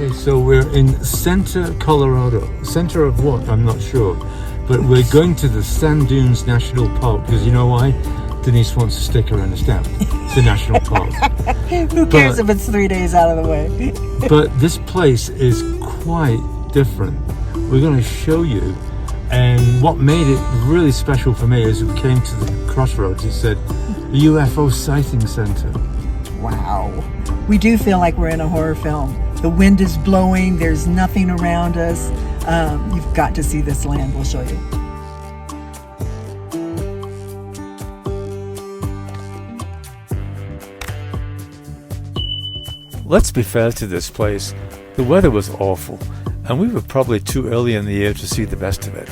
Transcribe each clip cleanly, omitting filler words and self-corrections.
Okay, so we're in Center, Colorado. Center of what? I'm not sure. But we're going to the Sand Dunes National Park because you know why? Denise wants a sticker and a stamp. It's a national park. Who cares if it's 3 days out of the way? But this place is quite different. We're going to show you. And what made it really special for me is we came to the crossroads. It said UFO Sighting Center. Wow. We do feel like we're in a horror film. The wind is blowing. There's nothing around us. You've got to see this land. We'll show you. Let's be fair to this place. The weather was awful, and we were probably too early in the year to see the best of it.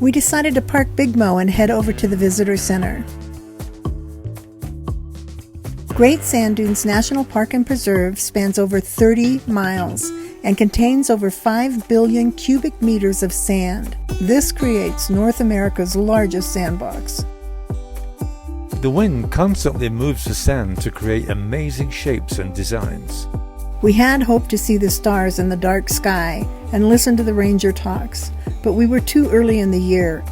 We decided to park Big Mo and head over to the visitor center. Great Sand Dunes National Park and Preserve spans over 30 miles and contains over 5 billion cubic meters of sand. This creates North America's largest sandbox. The wind constantly moves the sand to create amazing shapes and designs. We had hoped to see the stars in the dark sky and listen to the ranger talks, but we were too early in the year.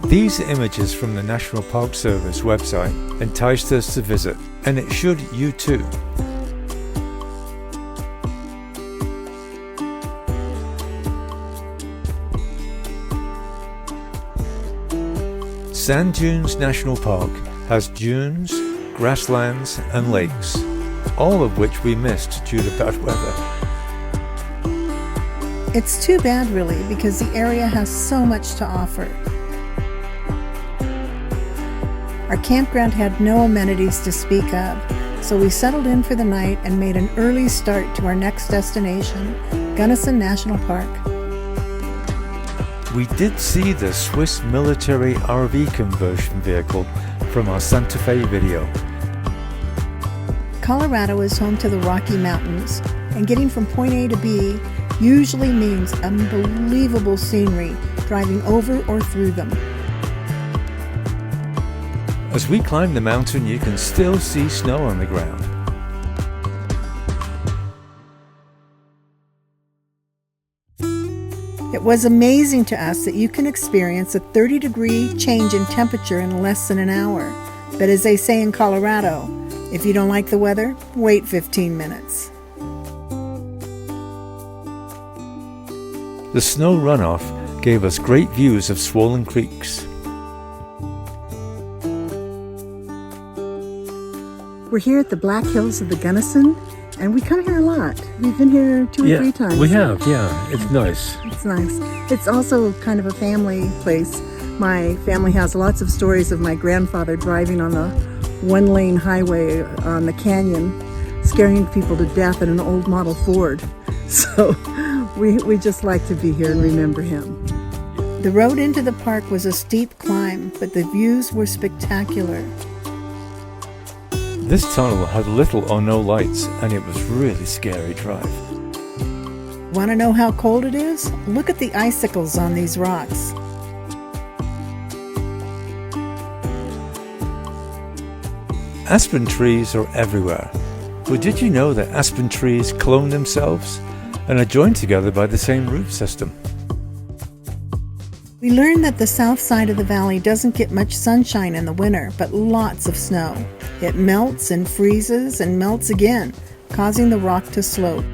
These images from the National Park Service website enticed us to visit, and it should you too. Sand Dunes National Park has dunes, grasslands and lakes, all of which we missed due to bad weather. It's too bad really, because the area has so much to offer. Our campground had no amenities to speak of, so we settled in for the night and made an early start to our next destination, Gunnison National Park. We did see the Swiss military RV conversion vehicle from our Santa Fe video. Colorado is home to the Rocky Mountains, and getting from point A to B usually means unbelievable scenery driving over or through them. As we climb the mountain, you can still see snow on the ground. It was amazing to us that you can experience a 30-degree change in temperature in less than an hour. But as they say in Colorado, if you don't like the weather, wait 15 minutes. The snow runoff gave us great views of swollen creeks. We're here at the Black Hills of the Gunnison, and we come here a lot. We've been here 2 or 3 times. We have, yeah. It's nice. It's nice. It's also kind of a family place. My family has lots of stories of my grandfather driving on the one-lane highway on the canyon, scaring people to death in an old model Ford. So we just like to be here and remember him. The road into the park was a steep climb, but the views were spectacular. This tunnel had little or no lights, and it was really scary drive. Want to know how cold it is? Look at the icicles on these rocks. Aspen trees are everywhere. But did you know that aspen trees clone themselves and are joined together by the same root system? We learned that the south side of the valley doesn't get much sunshine in the winter, but lots of snow. It melts and freezes and melts again, causing the rock to slope.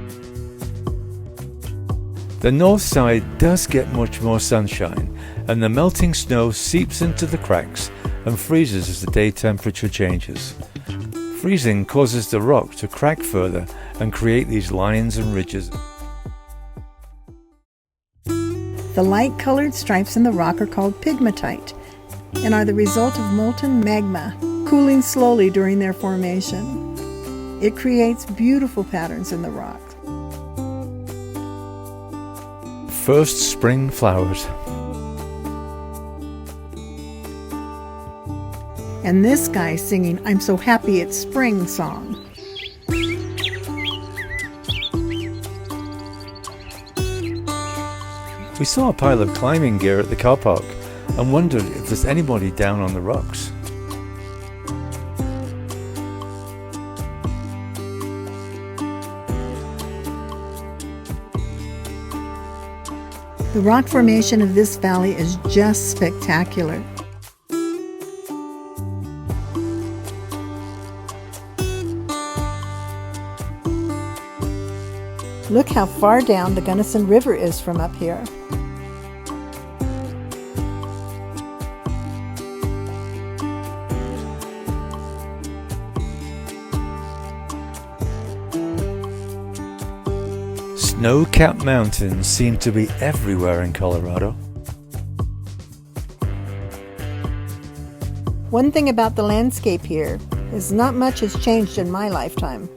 The north side does get much more sunshine, and the melting snow seeps into the cracks and freezes as the day temperature changes. Freezing causes the rock to crack further and create these lines and ridges. The light-colored stripes in the rock are called pegmatite and are the result of molten magma cooling slowly during their formation. It creates beautiful patterns in the rock. First spring flowers. And this guy singing "I'm So Happy It's Spring" song. We saw a pile of climbing gear at the car park and wondered if there's anybody down on the rocks. The rock formation of this valley is just spectacular. Look how far down the Gunnison River is from up here. Snow-capped mountains seem to be everywhere in Colorado. One thing about the landscape here is not much has changed in my lifetime.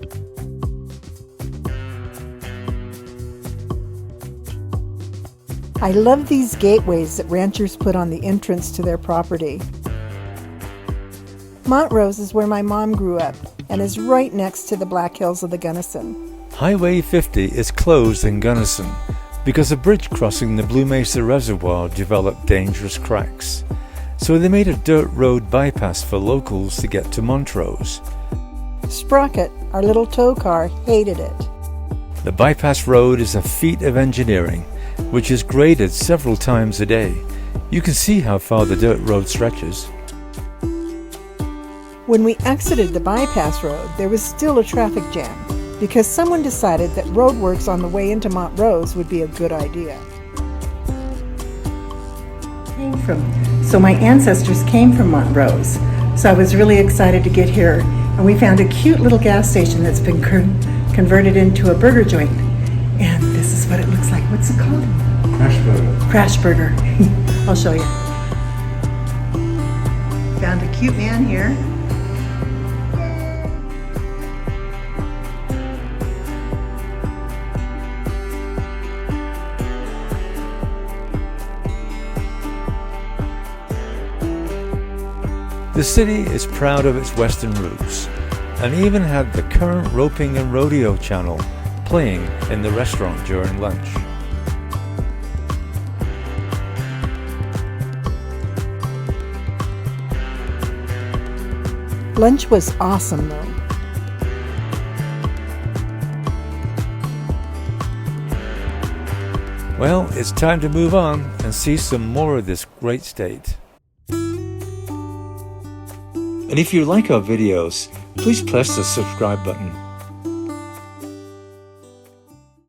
I love these gateways that ranchers put on the entrance to their property. Montrose is where my mom grew up and is right next to the Black Hills of the Gunnison. Highway 50 is closed in Gunnison because a bridge crossing the Blue Mesa Reservoir developed dangerous cracks. So they made a dirt road bypass for locals to get to Montrose. Sprocket, our little tow car, hated it. The bypass road is a feat of engineering, which is graded several times a day. You can see how far the dirt road stretches. When we exited the bypass road, there was still a traffic jam because someone decided that roadworks on the way into Montrose would be a good idea. So my ancestors came from Montrose, so I was really excited to get here, and we found a cute little gas station that's been converted into a burger joint, and this is what it looks like. What's it called? Crash Burger. Crash Burger. I'll show you. Found a cute man here. The city is proud of its western roots and even had the current roping and rodeo channel playing in the restaurant during lunch. Lunch was awesome though. Well, it's time to move on and see some more of this great state. And if you like our videos, please press the subscribe button.